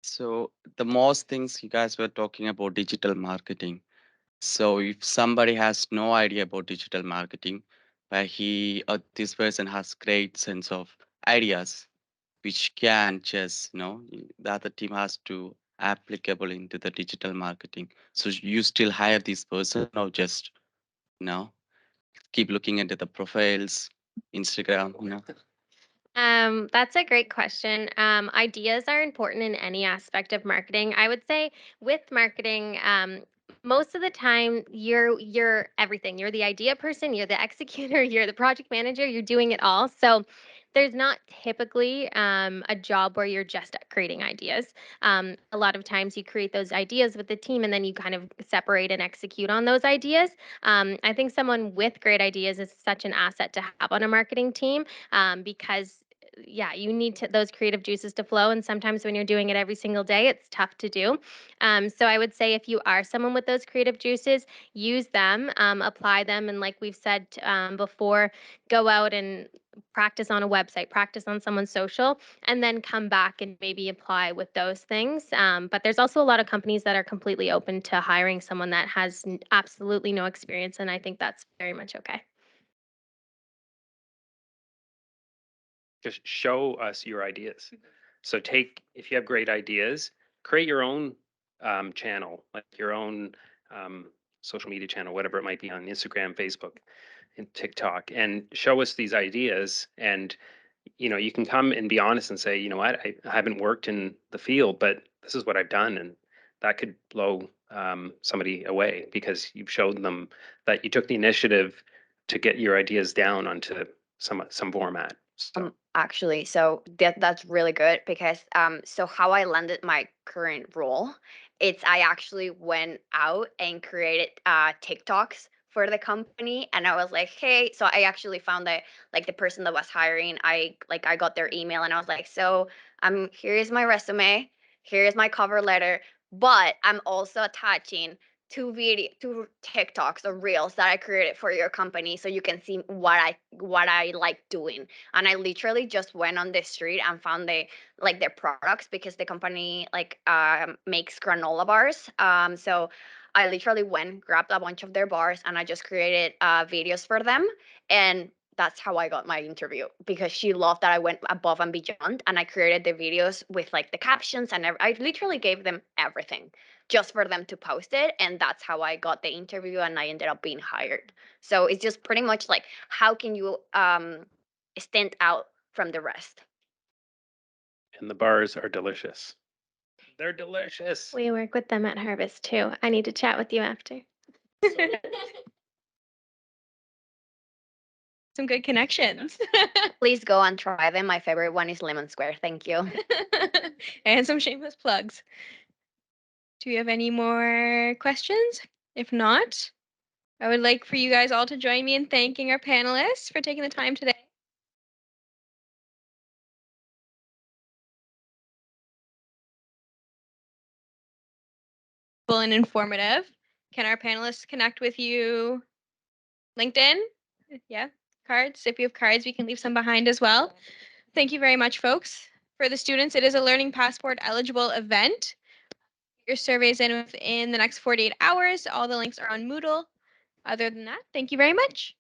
So the most things you guys were talking about digital marketing. So if somebody has no idea about digital marketing, but he or this person has great sense of ideas, which can just, the other team has to applicable into the digital marketing. So you still hire this person, or just, you know, keep looking into the profiles, Instagram, That's a great question. Ideas are important in any aspect of marketing. I would say with marketing, most of the time you're everything. You're the idea person, you're the executor, you're the project manager, you're doing it all. So there's not typically a job where you're just creating ideas. A lot of times you create those ideas with the team, and then you kind of separate and execute on those ideas. I think someone with great ideas is such an asset to have on a marketing team, because yeah, you need those creative juices to flow. And sometimes when you're doing it every single day, it's tough to do. So I would say if you are someone with those creative juices, use them, apply them. And like we've said before, go out and practice on a website, practice on someone's social, and then come back and maybe apply with those things. But there's also a lot of companies that are completely open to hiring someone that has absolutely no experience. And I think that's very much okay. just show us your ideas. So if you have great ideas, create your own channel, like your own social media channel, whatever it might be, on Instagram, Facebook, and TikTok, and show us these ideas. And you can come and be honest and say, you know what, I haven't worked in the field, but this is what I've done, and that could blow somebody away because you've showed them that you took the initiative to get your ideas down onto some format. So. Actually, so that's really good, because so how I landed my current role, it's I actually went out and created TikToks for the company, and I was like, hey, so I actually found that like the person that was hiring, I got their email, and I was like, so here is my resume, here is my cover letter, but I'm also attaching two TikToks or reels that I created for your company so you can see what I like doing. And I literally just went on the street and found their products because the company makes granola bars. So I literally went, grabbed a bunch of their bars, and I just created videos for them. And that's how I got my interview because she loved that I went above and beyond and I created the videos with like the captions and I literally gave them everything just for them to post it. And that's how I got the interview and I ended up being hired. So it's just pretty much like, how can you stand out from the rest? And the bars are delicious. They're delicious. We work with them at Harvest too. I need to chat with you after. Some good connections. Please go and try them. My favorite one is Lemon Square. Thank you. And some shameless plugs. Do you have any more questions? If not, I would like for you guys all to join me in thanking our panelists for taking the time today. Full and informative. Can our panelists connect with you? LinkedIn? Yeah, cards. If you have cards, we can leave some behind as well. Thank you very much, folks. For the students, it is a Learning Passport eligible event. Your surveys in within the next 48 hours. All the links are on Moodle. Other than that, thank you very much.